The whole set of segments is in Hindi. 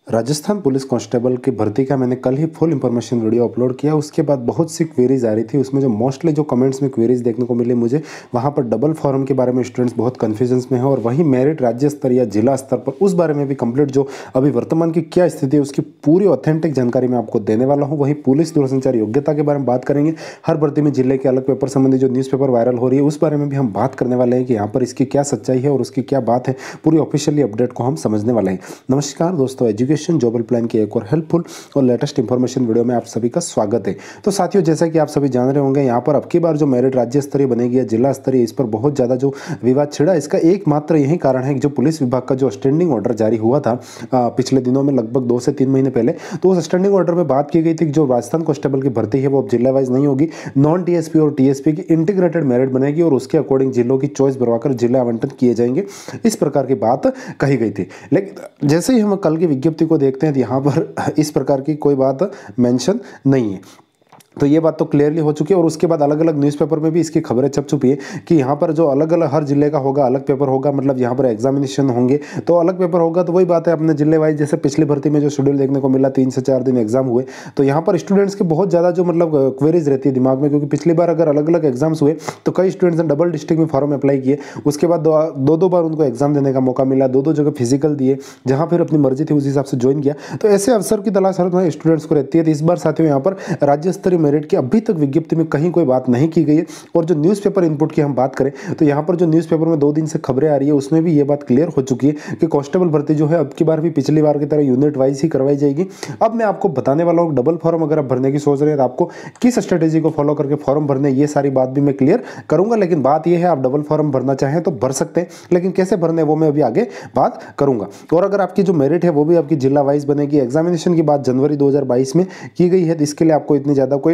राजस्थान पुलिस कांस्टेबल की भर्ती का मैंने कल ही फुल इंफॉर्मेशन वीडियो अपलोड किया। उसके बाद बहुत सी क्वेरीज आ रही थी। उसमें जो मोस्टली जो कमेंट्स में क्वेरीज देखने को मिली मुझे, वहाँ पर डबल फॉर्म के बारे में स्टूडेंट्स बहुत कन्फ्यूजन्स में है, और वहीं मेरिट राज्य स्तर या जिला स्तर पर उस बारे में भी कंप्लीट जो अभी वर्तमान की क्या स्थिति है उसकी पूरी ऑथेंटिक जानकारी मैं आपको देने वाला हूँ। वहीं पुलिस दूरसंचार योग्यता के बारे में बात करेंगे। हर भर्ती में जिले के अलग पेपर संबंधी जो न्यूज़पेपर वायरल हो रही है उस बारे में भी हम बात करने वाले हैं कि यहाँ पर इसकी क्या सच्चाई है और उसकी क्या बात है। पूरी ऑफिशियली अपडेट को हम समझने वाले हैं। नमस्कार दोस्तों, एजुकेशन जॉब हेल्पलाइन की एक और हेल्पफुल और लेटेस्ट इंफॉर्मेशन वीडियो में आप सभी का स्वागत है। तो साथियों, जैसा कि आप सभी जान रहे होंगे, यहाँ पर अब की बार जो मेरिट राज्य स्तरीय बनेगी या जिला स्तरीय, इस पर बहुत ज़्यादा जो विवाद छिड़ा, इसका एकमात्र यही कारण है कि जो पुलिस विभाग का जो स्टैंडिंग ऑर्डर जारी हुआ था पिछले दिनों में, लगभग 2 से 3 महीने पहले, तो उस स्टैंडिंग ऑर्डर में बात की गई थी कि जो राजस्थान कांस्टेबल की भर्ती है वो अब जिला वाइज नहीं होगी, नॉन टीएसपी और टीएसपी की इंटीग्रेटेड मेरिट बनेगी और उसके अकॉर्डिंग जिलों की चॉइस बनवाकर जिला आवंटन किए जाएंगे। इस प्रकार की बात कही गई थी। लेकिन जैसे ही हम कल की विज्ञप्ति को देखते हैं तो यहाँ पर इस प्रकार की कोई बात मेंशन नहीं है। तो ये बात तो क्लियरली हो चुकी है। और उसके बाद अलग अलग न्यूज़पेपर में भी इसकी खबरें छप चुकी है कि यहाँ पर जो अलग अलग हर जिले का होगा, अलग पेपर होगा, मतलब यहाँ पर एग्जामिनेशन होंगे तो अलग पेपर होगा। तो वही बात है अपने जिले वाइज, जैसे पिछली भर्ती में जो शेड्यूल देखने को मिला 3 से 4 दिन एग्जाम हुए, तो यहाँ पर स्टूडेंट्स के बहुत ज़्यादा जो मतलब क्वेरीज रहती है दिमाग में, क्योंकि पिछली बार अगर अलग अलग एग्जाम्स हुए तो कई स्टूडेंट्स ने डबल डिस्ट्रिक्ट में फॉर्म अप्लाई किए। उसके बाद दो बार उनको एग्जाम देने का मौका मिला, दो जगह फिजिकल दिए, जहाँ फिर अपनी मर्जी थी उस हिसाब से ज्वाइन किया। तो ऐसे अवसर की तलाश हर स्टूडेंट्स को रहती है। तो इस बार साथियों यहाँ पर राज्य स्तरीय मेरिट की अभी तक विज्ञप्ति में कहीं कोई बात नहीं की गई है। और जो न्यूज़पेपर इनपुट की हम बात करें तो यहाँ पर जो न्यूज़पेपर में 2 दिन से खबरें आ रही है उसमें भी ये बात क्लियर हो चुकी है कि कांस्टेबल भर्ती जो है अब की बार भी पिछली बार की तरह यूनिट वाइज ही करवाई जाएगी। अब मैं आपको बताने वाला हूँ डबल फॉर्म अगर आप भरने की सोच रहे हैं तो आपको किस स्ट्रेटेजी को फॉलो करके फॉर्म भरने, ये सारी बात भी मैं क्लियर करूंगा। लेकिन बात यह है, आप डबल फॉर्म भरना चाहें तो भर सकते हैं, लेकिन कैसे भरने वो मैं अभी आगे बात करूंगा। और अगर आपकी जो मेरिट है वो भी आपकी जिला वाइज बनेगी। एग्जामिनेशन की बात जनवरी 2022 में की गई है, तो इसके लिए आपको इतनी ज़्यादा कोई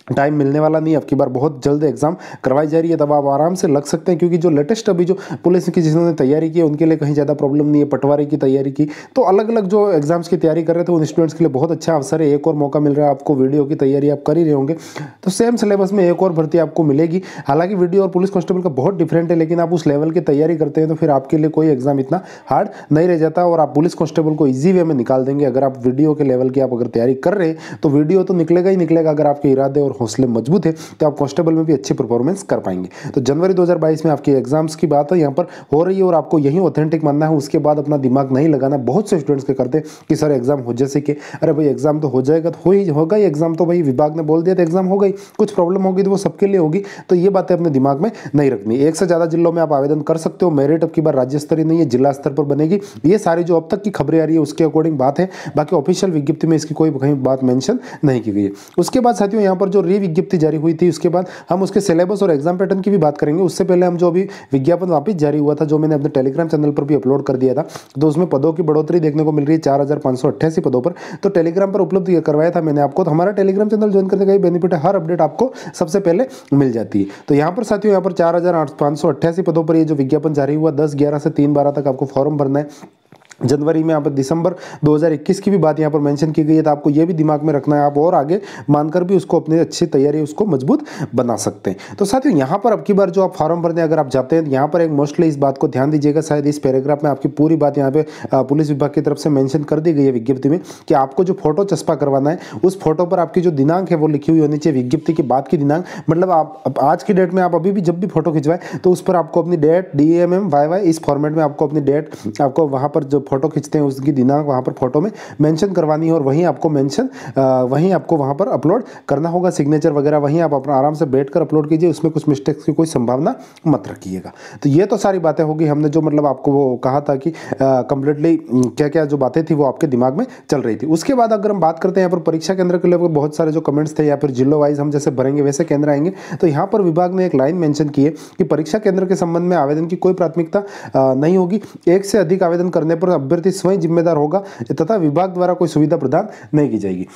टाइम मिलने वाला नहीं। अब की बार बहुत जल्द एग्जाम करवाई जा रही है, तब आप आराम से लग सकते हैं। क्योंकि जो लेटेस्ट अभी जो पुलिस की जिन्होंने तैयारी की है उनके लिए कहीं ज़्यादा प्रॉब्लम नहीं है। पटवारी की तैयारी की, तो अलग अलग जो एग्जाम्स की तैयारी कर रहे थे उन स्टूडेंट्स के लिए बहुत अच्छा अवसर है। एक और मौका मिल रहा है आपको, वीडियो की तैयारी आप कर ही रहे होंगे तो सेम सिलेबस में एक और भर्ती आपको मिलेगी। हालांकि वीडियो और पुलिस कांस्टेबल का बहुत डिफरेंट है, लेकिन आप उस लेवल की तैयारी करते हैं तो फिर आपके लिए कोई एग्जाम इतना हार्ड नहीं रह जाता और आप पुलिस कांस्टेबल को ईजी वे में निकाल देंगे। अगर आप वीडियो के लेवल की आप अगर तैयारी कर रहे हैं तो वीडियो तो निकलेगा ही निकलेगा। अगर आपके इरादे और हौसले मजबूत है तो आप कांस्टेबल में भी अच्छी परफॉर्मेंस कर पाएंगे। तो जनवरी 2022 में आपके एग्जाम्स की बात है यहाँ पर हो रही है और आपको यही ऑथेंटिक मानना है। उसके बाद अपना दिमाग नहीं लगाना। बहुत से स्टूडेंट्स के करते कि सर एग्जाम हो, जैसे कि अरे भाई एग्जाम तो हो जाएगा, तो होगा ही एग्जाम, तो भाई विभाग ने बोल दिया तो एग्जाम हो गई, कुछ प्रॉब्लम होगी तो वो सबके लिए होगी। तो ये बातें अपने दिमाग में नहीं रखनी। एक से ज़्यादा जिलों में आप आवेदन कर सकते हो। मेरिट अब की बार राज्य स्तरीय नहीं है, जिला स्तर पर बनेगी। ये सारी जो अब तक की खबरें आ रही है उसके अकॉर्डिंग बात है। बाकी ऑफिशियल विज्ञप्ति में इसकी कोई कहीं बात मेंशन नहीं की गई है। उसके बाद साथियों यहाँ पर जो री विज्ञप्ति जारी हुई थी उसके बाद हम उसके सिलेबस और एग्जाम पैटर्न की भी बात करेंगे। उससे पहले हम जो अभी विज्ञापन वापस जारी हुआ था, जो मैंने अपने टेलीग्राम चैनल पर भी अपलोड कर दिया था, तो उसमें पदों की बढ़ोतरी देखने को मिल रही है 4588 पदों पर। तो टेलीग्राम पर उपलब्ध करवाया था मैंने आपको। तो हमारा टेलीग्राम चैनल ज्वाइन करने का ही बेनिफिट है, हर अपडेट आपको सबसे पहले मिल जाती है। तो यहाँ पर साथियों यहाँ पर 4588 पदों पर ये जो विज्ञापन जारी हुआ, 10/11 से 3/12 तक आपको फॉर्म भरना है। जनवरी में यहाँ पर दिसंबर 2021 की भी बात यहाँ पर मेंशन की गई है। तो आपको ये भी दिमाग में रखना है, आप और आगे मानकर भी उसको अपनी अच्छी तैयारी उसको मजबूत बना सकते हैं। तो साथियों यहाँ पर अब की बार जो आप फॉर्म भरने अगर आप जाते हैं, यहाँ पर एक मोस्टली इस बात को ध्यान दीजिएगा, शायद इस पैराग्राफ में आपकी पूरी बात यहाँ पे पुलिस विभाग की तरफ से मेंशन कर दी गई है विज्ञप्ति में कि आपको जो फोटो चस्पा करवाना है उस फोटो पर आपकी जो दिनांक है वो लिखी हुई होनी चाहिए। विज्ञप्ति के बाद की दिनांक, मतलब आप आज की डेट में आप अभी भी जब भी फोटो खिंचवाएं तो उस पर आपको अपनी डेट DMM YY इस फॉर्मेट में आपको अपनी डेट, आपको वहाँ पर जो फोटो खींचते हैं उसकी दिनांक वहाँ पर फोटो में मेंशन करवानी है और वहीं आपको वहीं आपको वहाँ पर अपलोड करना होगा। सिग्नेचर वगैरह वहीं आप अपना आराम से बैठकर अपलोड कीजिए, उसमें कुछ मिस्टेक्स की कोई संभावना मत रखिएगा। तो ये तो सारी बातें होगी, हमने जो मतलब आपको वो कहा था कि कंप्लीटली क्या क्या जो बातें थी वो आपके दिमाग में चल रही थी। उसके बाद अगर हम बात करते हैं यहाँ पर परीक्षा केंद्र के लेकर बहुत सारे जो कमेंट्स थे, या फिर जिलों वाइज हम जैसे भरेंगे वैसे केंद्र आएंगे, तो यहाँ पर विभाग ने एक लाइन मेंशन की है कि परीक्षा केंद्र के संबंध में आवेदन की कोई प्राथमिकता नहीं होगी। एक से अधिक आवेदन करने पर अभ्यर्थी स्वयं जिम्मेदार होगा तथा विभाग द्वारा कोई सुविधा प्रदान नहीं की जाएगी।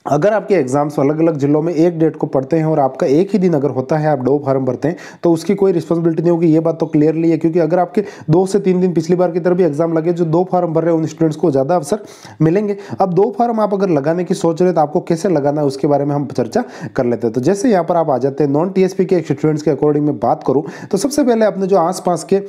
अगर आपके एग्जाम्स अलग अलग जिलों में एक डेट को पढ़ते हैं और आपका एक ही दिन अगर होता है, आप 2 फॉर्म भरते हैं, तो उसकी कोई रिस्पॉन्सिबिलिटी नहीं होगी। ये बात तो क्लियरली है, क्योंकि अगर आपके 2 से 3 दिन पिछली बार की तरह भी एग्जाम लगे, जो 2 फॉर्म भर रहे हैं उन स्टूडेंट्स को ज़्यादा अवसर मिलेंगे। अब 2 फॉर्म आप अगर लगाने की सोच रहे हैं तो आपको कैसे लगाना है उसके बारे में हम चर्चा कर लेते हैं। तो जैसे यहाँ पर आप आ जाते हैं नॉन टीएसपी के स्टूडेंट्स के अकॉर्डिंग मैं बात करूँ तो सबसे पहले अपने जो आसपास के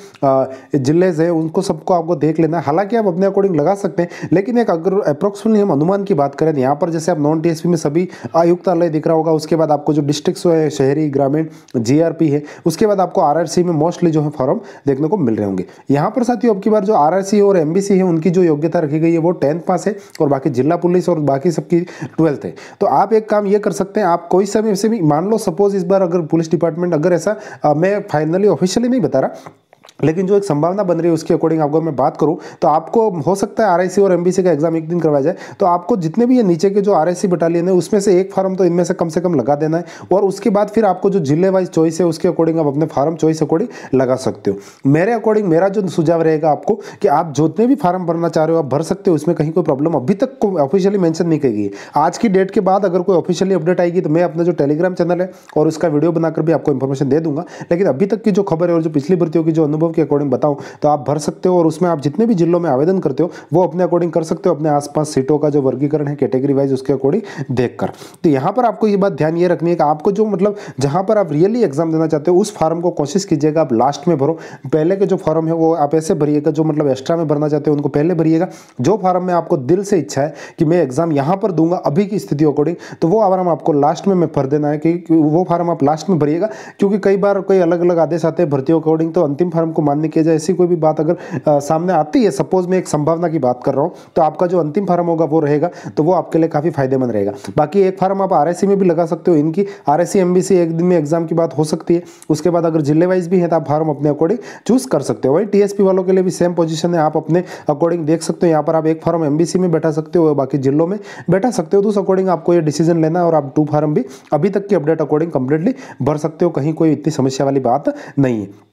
जिले हैं उनको सबको आपको देख लेना है। हालांकि आप अपने अकॉर्डिंग लगा सकते हैं, लेकिन एक अगर अप्रोक्सीमेटली हम अनुमान की बात करें तो यहाँ पर जैसे आप नॉन टीएसपी में सभी आयुक्तालय दिख रहा होगा, उसके बाद आपको जो डिस्ट्रिक्ट है, शहरी ग्रामीण जीआरपी है, उसके बाद आपको आरआरसी में मोस्टली जो है फॉर्म देखने को मिल रहे होंगे। यहाँ पर साथियों अब की बार जो आरआरसी और एमबीसी है उनकी जो योग्यता रखी गई है वो 10th पास है, और बाकी जिला पुलिस और बाकी सबकी 12th है। तो आप एक काम ये कर सकते हैं, आप कोई समय से भी मान लो सपोज इस बार अगर पुलिस डिपार्टमेंट अगर ऐसा मैं फाइनली ऑफिशियली नहीं बता रहा, लेकिन जो एक संभावना बन रही है उसके अकॉर्डिंग आपको मैं बात करूं तो आपको हो सकता है आरआईसी और एमबीसी का एग्जाम एक दिन करवाया जाए, तो आपको जितने भी ये नीचे के जो आरआईसी बटालियन है उसमें से एक फार्म तो इनमें से कम लगा देना है, और उसके बाद फिर आपको जो जिले वाइज चॉइस है उसके अकॉर्डिंग आप अपने फार्म चॉइस अकॉर्डिंग लगा सकते हो। मेरे अकॉर्डिंग मेरा जो सुझाव रहेगा आपको कि आप जितने भी फार्म भरना चाह रहे हो आप भर सकते हो, उसमें कहीं कोई प्रॉब्लम अभी तक ऑफिशियली मेंशन नहीं की गई। आज की डेट के बाद अगर कोई ऑफिशियली अपडेट आएगी तो मैं अपना जो टेलीग्राम चैनल है और उसका वीडियो बनाकर भी आपको इन्फॉर्मेशन दे दूंगा, लेकिन अभी तक की जो खबर है और जो पिछली भर्तियों की जो अनुभव के अकॉर्डिंग बताऊं तो आप भर सकते हो, और उसमें आप जितने भी जिलों में आवेदन करते हो वो अपने अकॉर्डिंग कर सकते हो, अपने आसपास सीटों का जो वर्गीकरण है कैटेगरी वाइज उसके अकॉर्डिंग देखकर। तो यहाँ पर आपको ये बात ध्यान ये रखनी है कि आपको जो मतलब जहाँ पर आप रियली एग्जाम देना चाहते हो उस फार्म को कोशिश कीजिएगा आप लास्ट में भरो। पहले के जो फॉर्म है वो आप ऐसे भरिएगा, जो मतलब एक्स्ट्रा में भरना चाहते हो उनको पहले भरिएगा। जो फार्म में आपको दिल से इच्छा है कि मैं एग्जाम यहाँ पर दूंगा अभी की स्थिति अकॉर्डिंग, तो वो फार्म आपको लास्ट में भर देना है, कि वो फार्म आप लास्ट में भरिएगा। क्योंकि कई बार कोई अलग अलग आदेश आते हैं भर्तियों अकॉर्डिंग, तो अंतिम फार्म को मान्य किया जाए ऐसी कोई भी बात अगर सामने आती है, सपोज मैं एक संभावना की बात कर रहा हूं, तो आपका जो अंतिम फार्म होगा वो रहेगा, तो वो आपके लिए काफी फायदेमंद रहेगा। बाकी एक फार्म आप आरएससी में भी लगा सकते हो, इनकी आरएससी एमबीसी एक दिन में एग्जाम की बात हो सकती है। उसके बाद अगर जिले वाइज भी है तो आप फार्म अपने अकॉर्डिंग चूज कर सकते हो। वही टीएसपी वालों के लिए भी सेम पोजीशन है, आप अपने अकॉर्डिंग देख सकते हो। यहाँ पर आप एक फार्म एमबीसी में बैठा सकते हो, बाकी जिलों में बैठा सकते हो, तो उस अकॉर्डिंग आपको ये डिसीजन लेना है, और आप 2 फार्म भी अभी तक की अपडेट अकॉर्डिंग कंप्लीटली भर सकते हो, कहीं कोई इतनी समस्या वाली बात नहीं है।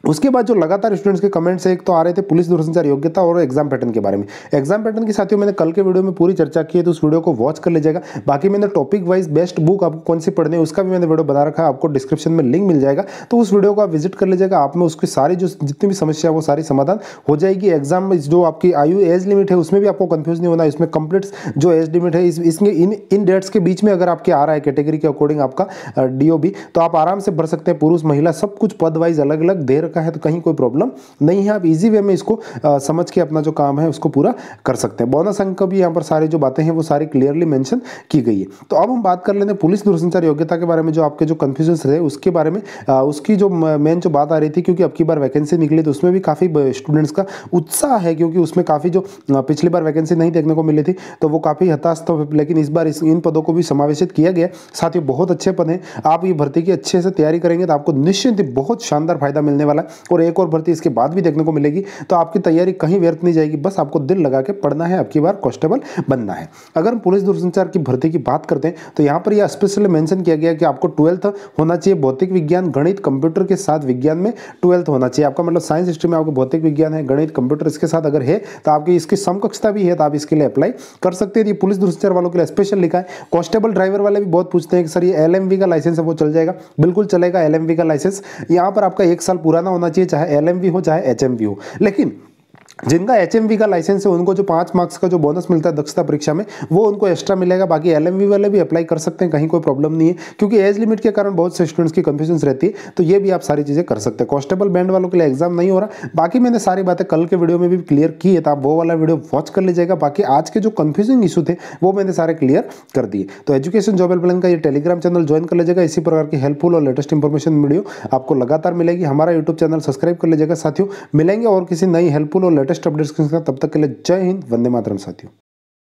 उसके बाद जो लगातार स्टूडेंट्स के कमेंट्स एक तो आ रहे थे पुलिस दूरसंचार योग्यता और एग्जाम पैटर्न के बारे में। एग्जाम पैटर्न की साथियों मैंने कल के वीडियो में पूरी चर्चा की है, तो उस वीडियो को वॉच कर लीजिएगा। बाकी मैंने टॉपिक वाइज बेस्ट बुक आपको कौन सी पढ़नी है उसका भी मैंने वीडियो बना रखा है, आपको डिस्क्रिप्शन में लिंक मिल जाएगा, तो उस वीडियो को आप विजिट कर लीजिएगा। आप में उसकी सारी जो जितनी भी समस्या है वो सारी समाधान हो जाएगी। एग्जाम में जो आपकी आयु एज लिमिट है उसमें भी आपको कंफ्यूज नहीं होना, इसमें कंप्लीट जो एज लिमिट है इसमें इन डेट्स के बीच में अगर आपके आ रहा है कैटेगरी के अकॉर्डिंग आपका डीओबी, तो आप आराम से भर सकते हैं। पुरुष महिला सब कुछ पद वाइज अलग अलग दे रखा है, तो कहीं कोई प्रॉब्लम नहीं है। आप इजी वे में इसको समझ के अपना जो काम है उसको पूरा कर सकते हैं। बोनस अंक का भी यहाँ पर सारी जो बातें हैं वो सारी क्लियरली मेंशन की गई है। तो अब हम बात कर लेते हैं पुलिस दूरसंचार योग्यता के बारे में, जो आपके जो कंफ्यूजन रहे उसके बारे में। उसकी जो मेन जो बात आ रही थी, क्योंकि अब की बार वैकेंसी निकली तो उसमें भी काफ़ी स्टूडेंट्स का उत्साह है, क्योंकि उसमें काफ़ी जो पिछली बार वैकेंसी नहीं देखने को मिली थी तो वो काफ़ी हताश था, लेकिन इस बार इन पदों को भी समावेशित किया गया। साथ ही बहुत अच्छे पद हैं, आप ये भर्ती की अच्छे से तैयारी करेंगे तो आपको निश्चित ही बहुत शानदार फायदा मिलने वाला है, और एक और भर्ती इसके बाद भी देखने को मिलेगी। तो आपकी तैयारी कहीं व्यर्थ नहीं जाएगी, बस आपको दिल लगा के पढ़ना है, आपकी बार कांस्टेबल बनना है। अगर हम पुलिस दूरसंचार की भर्ती की बात करते हैं तो यहाँ पर यह स्पेशली मेंशन किया गया कि आपको 12th होना चाहिए, भौतिक विज्ञान गणित कंप्यूटर के साथ विज्ञान में 12th होना चाहिए आपका, मतलब साइंस स्ट्रीम में आपको भौतिक विज्ञान है, गणित कंप्यूटर इसके साथ अगर है तो आपकी इसकी समकक्षता भी है, तो आप इसके लिए अप्लाई कर सकते हैं। ये पुलिस दूरसंचार वालों के लिए स्पेशल लिखा है। कांस्टेबल ड्राइवर वाले भी बहुत पूछते हैं कि सर ये एलएमवी का लाइसेंस है वो चल जाएगा? बिल्कुल चलेगा एलएमवी का लाइसेंस। यहाँ पर आपका 1 साल पुराना होना चाहिए, चाहे एलएमवी हो चाहे एचएमवी हो। लेकिन जिनका एचएमवी का लाइसेंस है उनको जो 5 मार्क्स का जो बोनस मिलता है दक्षता परीक्षा में वो उनको एक्स्ट्रा मिलेगा। बाकी एलएमवी वाले भी अप्लाई कर सकते हैं, कहीं कोई प्रॉब्लम नहीं है, क्योंकि एज लिमिट के कारण बहुत से स्टूडेंट्स की कंफ्यूजन रहती है। तो ये भी आप सारी चीजें कर सकते हैं। कांस्टेबल बैंड वालों के लिए एग्जाम नहीं हो रहा। बाकी मैंने सारी बातें कल के वीडियो में भी क्लियर की है, तो आप वो वाला वीडियो वॉच कर लीजिएगा। बाकी आज के जो कंफ्यूजिंग इशू थे वो मैंने सारे क्लियर कर दिए। तो एजुकेशन जॉब हेल्पलाइन का ये टेलीग्राम चैनल ज्वाइन कर लीजिएगा। इसी प्रकार की हेल्पफुल और लेटेस्ट इंफॉर्मेशन वीडियो आपको लगातार मिलेगी। हमारा यूट्यूब चैनल सब्सक्राइब कर लीजिएगा साथियों। मिलेंगे और किसी नई हेल्पफुल और लेटेस्ट अपडेट्स के साथ, तब तक के लिए जय हिंद, वंदे मातरम साथियों।